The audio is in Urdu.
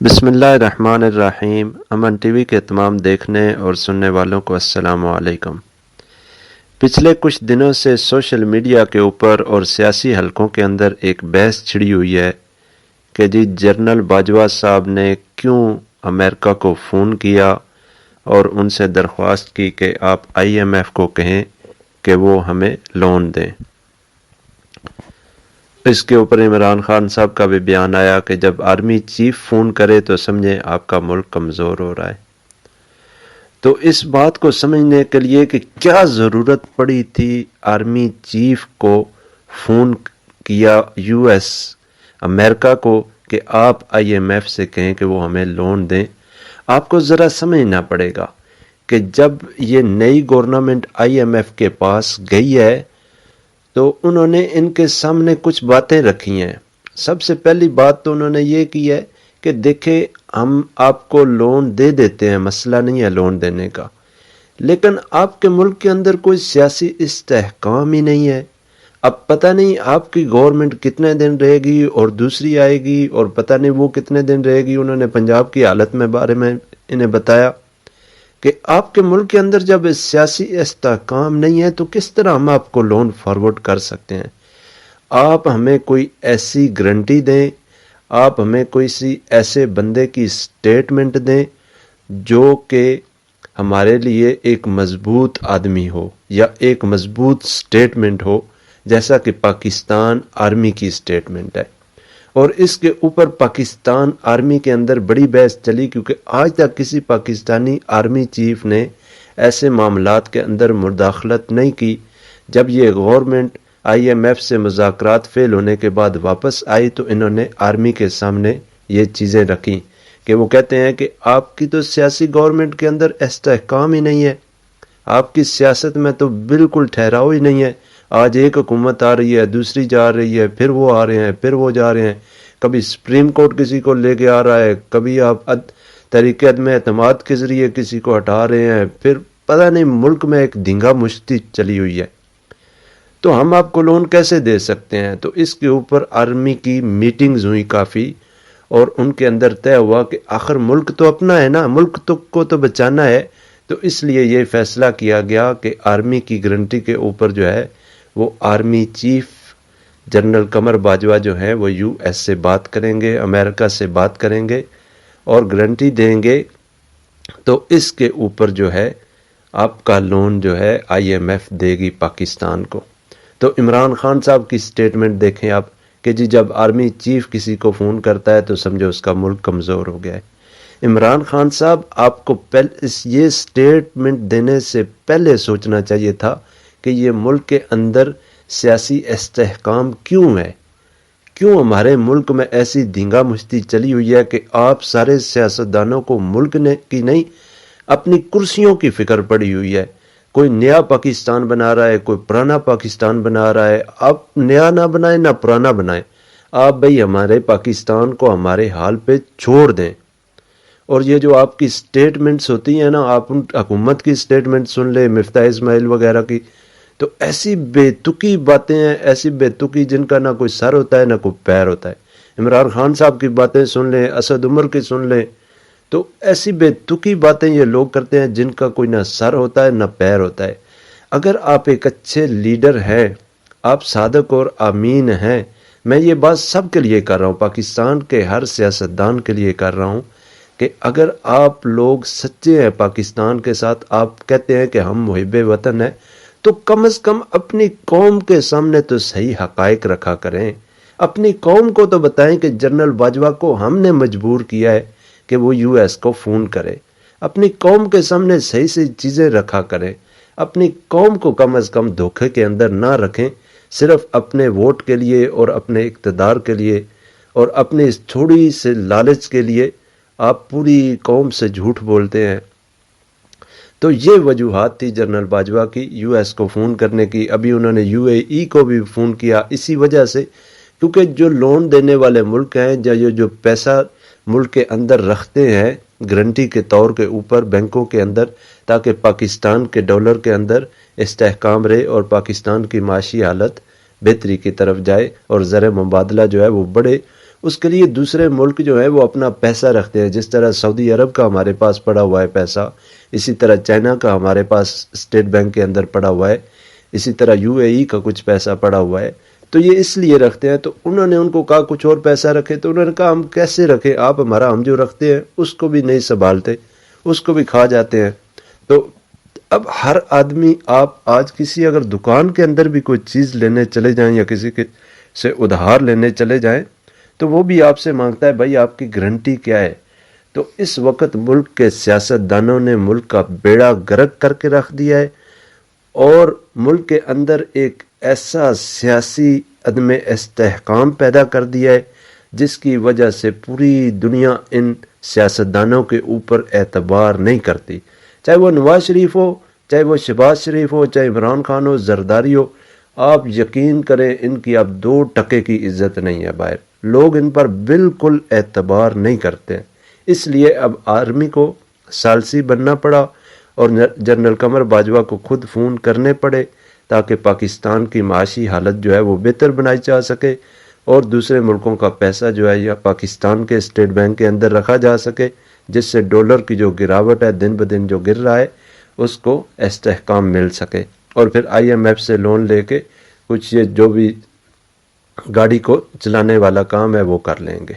بسم اللہ الرحمن الرحیم۔ امن ٹی وی کے تمام دیکھنے اور سننے والوں کو السلام علیکم۔ پچھلے کچھ دنوں سے سوشل میڈیا کے اوپر اور سیاسی حلقوں کے اندر ایک بحث چھڑی ہوئی ہے کہ جنرل باجوہ صاحب نے کیوں امریکہ کو فون کیا اور ان سے درخواست کی کہ آپ IMF کو کہیں کہ وہ ہمیں لون دیں۔ اس کے اوپر عمران خان صاحب کا بھی بیان آیا کہ جب آرمی چیف فون کرے تو سمجھیں آپ کا ملک کمزور ہو رہا ہے۔ تو اس بات کو سمجھنے کے لیے کہ کیا ضرورت پڑی تھی آرمی چیف کو فون کیا امریکہ کو کہ آپ IMF سے کہیں کہ وہ ہمیں لون دیں، آپ کو ذرا سمجھنا پڑے گا کہ جب یہ نئی گورنمنٹ IMF کے پاس گئی ہے تو انہوں نے ان کے سامنے کچھ باتیں رکھی ہیں۔ سب سے پہلی بات تو انہوں نے یہ کی ہے کہ دیکھیں ہم آپ کو لون دے دیتے ہیں، مسئلہ نہیں ہے لون دینے کا، لیکن آپ کے ملک کے اندر کوئی سیاسی استحکام ہی نہیں ہے۔ اب پتہ نہیں آپ کی گورنمنٹ کتنے دن رہے گی اور دوسری آئے گی اور پتہ نہیں وہ کتنے دن رہے گی۔ انہوں نے پنجاب کی حالت میں بارے میں انہیں بتایا کہ آپ کے ملک کے اندر جب سیاسی استحکام نہیں ہے تو کس طرح ہم آپ کو لون فارورڈ کر سکتے ہیں۔ آپ ہمیں کوئی ایسی گارنٹی دیں، آپ ہمیں کوئی ایسے بندے کی سٹیٹمنٹ دیں جو کہ ہمارے لیے ایک مضبوط آدمی ہو یا ایک مضبوط سٹیٹمنٹ ہو، جیسا کہ پاکستان آرمی کی سٹیٹمنٹ ہے۔ اور اس کے اوپر پاکستان آرمی کے اندر بڑی بحث چلی، کیونکہ آج تک کسی پاکستانی آرمی چیف نے ایسے معاملات کے اندر مداخلت نہیں کی۔ جب یہ گورنمنٹ IMF سے مذاکرات فیل ہونے کے بعد واپس آئی تو انہوں نے آرمی کے سامنے یہ چیزیں رکھیں کہ وہ کہتے ہیں کہ آپ کی تو سیاسی گورنمنٹ کے اندر استحکام ہی نہیں ہے، آپ کی سیاست میں تو بالکل ٹھہراؤ ہی نہیں ہے۔ آج ایک حکومت آ رہی ہے، دوسری جا رہی ہے، پھر وہ آ رہے ہیں، پھر وہ جا رہے ہیں، کبھی سپریم کورٹ کسی کو لے کے آ رہا ہے، کبھی آپ تحریک عدم اعتماد کے ذریعے کسی کو ہٹا رہے ہیں، پھر پتہ نہیں ملک میں ایک دھنگا مشتی چلی ہوئی ہے۔ تو ہم آپ کو لون کیسے دے سکتے ہیں؟ تو اس کے اوپر آرمی کی میٹنگز ہوئی کافی، اور ان کے اندر طے ہوا کہ آخر ملک تو اپنا ہے نا، ملک کو تو بچانا ہے، تو اس لیے یہ فیصلہ کیا گیا کہ آرمی کی گارنٹی کے اوپر جو ہے وہ army chief general Qamar Bajwa جو ہیں وہ US سے بات کریں گے، امریکہ سے بات کریں گے اور گارنٹی دیں گے، تو اس کے اوپر جو ہے آپ کا لون جو ہے IMF دے گی پاکستان کو۔ تو عمران خان صاحب کی سٹیٹمنٹ دیکھیں آپ کہ جب آرمی چیف کسی کو فون کرتا ہے تو سمجھو اس کا ملک کمزور ہو گیا ہے۔ عمران خان صاحب آپ کو یہ سٹیٹمنٹ دینے سے پہلے سوچنا چاہیے تھا کہ یہ ملک کے اندر سیاسی استحکام کیوں ہے، کیوں ہمارے ملک میں ایسی دھنگا مشتی چلی ہوئی ہے کہ آپ سارے سیاستدانوں کو ملک کی نہیں اپنی کرسیوں کی فکر پڑی ہوئی ہے۔ کوئی نیا پاکستان بنا رہا ہے، کوئی پرانا پاکستان بنا رہا ہے۔ آپ نیا نہ بنائیں نہ پرانا بنائیں، آپ بھئی ہمارے پاکستان کو ہمارے حال پہ چھوڑ دیں۔ اور یہ جو آپ کی سٹیٹمنٹس ہوتی ہیں نا، آپ حکومت کی سٹیٹمنٹ سن لیں، مفتاح اسماعیل وغیرہ کی، تو ایسی بے تکی باتیں ہیں، ایسی بے تکی جن کا نہ کوئی سر ہوتا ہے نہ کوئی پیر ہوتا ہے۔ عمران خان صاحب کی باتیں سن لیں، اسد عمر کی سن لیں، تو ایسی بے تکی باتیں یہ لوگ کرتے ہیں جن کا کوئی نہ سر ہوتا ہے نہ پیر ہوتا ہے۔ اگر آپ ایک اچھے لیڈر ہیں، آپ صادق اور امین ہیں، میں یہ بات سب کے لیے کر رہا ہوں، پاکستان کے ہر سیاستدان کے لیے کر رہا ہوں کہ اگر آپ لوگ سچے ہیں پاکستان کے ساتھ، آپ کہتے ہیں کہ ہم محب وطن ہیں، تو کم از کم اپنی قوم کے سامنے تو صحیح حقائق رکھا کریں۔ اپنی قوم کو تو بتائیں کہ جنرل باجوہ کو ہم نے مجبور کیا ہے کہ وہ US کو فون کرے۔ اپنی قوم کے سامنے صحیح سے چیزیں رکھا کریں، اپنی قوم کو کم از کم دھوکے کے اندر نہ رکھیں، صرف اپنے ووٹ کے لیے اور اپنے اقتدار کے لیے اور اپنے اس تھوڑی سے لالچ کے لیے آپ پوری قوم سے جھوٹ بولتے ہیں۔ تو یہ وجوہات تھی جنرل باجوہ کی US کو فون کرنے کی۔ ابھی انہوں نے UAE کو بھی فون کیا اسی وجہ سے، کیونکہ جو لون دینے والے ملک ہیں یا جو پیسہ ملک کے اندر رکھتے ہیں گارنٹی کے طور کے اوپر بینکوں کے اندر، تاکہ پاکستان کے ڈالر کے اندر استحکام رہے اور پاکستان کی معاشی حالت بہتری کی طرف جائے اور زر مبادلہ جو ہے وہ بڑے اس کے لیے دوسرے ملک جو ہے وہ اپنا پیسہ رکھتے ہیں. جس طرح سعودی عرب کا ہمارے پاس پڑا ہوا ہے پیسہ, اسی طرح چائنا کا ہمارے پاس اسٹیٹ بینک کے اندر پڑا ہوا ہے, اسی طرح UAE کا کچھ پیسہ پڑا ہوا ہے. تو یہ اس لیے رکھتے ہیں. تو انہوں نے ان کو کہا کچھ اور پیسہ رکھے, تو انہوں نے کہا ہم کیسے رکھیں, آپ ہمارا ہم جو رکھتے ہیں اس کو بھی نہیں سنبھالتے, اس کو بھی کھا جاتے ہیں. تو اب ہر آدمی, آپ آج کسی اگر دکان کے اندر بھی کوئی چیز لینے چلے جائیں یا کسی کے سے ادھار لینے چلے جائیں تو وہ بھی آپ سے مانگتا ہے بھائی آپ کی گارنٹی کیا ہے. تو اس وقت ملک کے سیاستدانوں نے ملک کا بیڑا غرق کر کے رکھ دیا ہے, اور ملک کے اندر ایک ایسا سیاسی عدم استحکام پیدا کر دیا ہے جس کی وجہ سے پوری دنیا ان سیاستدانوں کے اوپر اعتبار نہیں کرتی. چاہے وہ نواز شریف ہو, چاہے وہ شہباز شریف ہو, چاہے عمران خان ہو, زرداری ہو, آپ یقین کریں ان کی اب 2% کی عزت نہیں ہے باہر. لوگ ان پر بالکل اعتبار نہیں کرتے. اس لیے اب آرمی کو ثالثی بننا پڑا اور جنرل قمر باجوہ کو خود فون کرنے پڑے تاکہ پاکستان کی معاشی حالت جو ہے وہ بہتر بنائی جا سکے اور دوسرے ملکوں کا پیسہ جو ہے یا پاکستان کے اسٹیٹ بینک کے اندر رکھا جا سکے, جس سے ڈالر کی جو گراوٹ ہے دن بدن جو گر رہا ہے اس کو استحکام مل سکے, اور پھر IMF سے لون لے کے کچھ یہ جو بھی گاڑی کو چلانے والا کام ہے وہ کر لیں گے.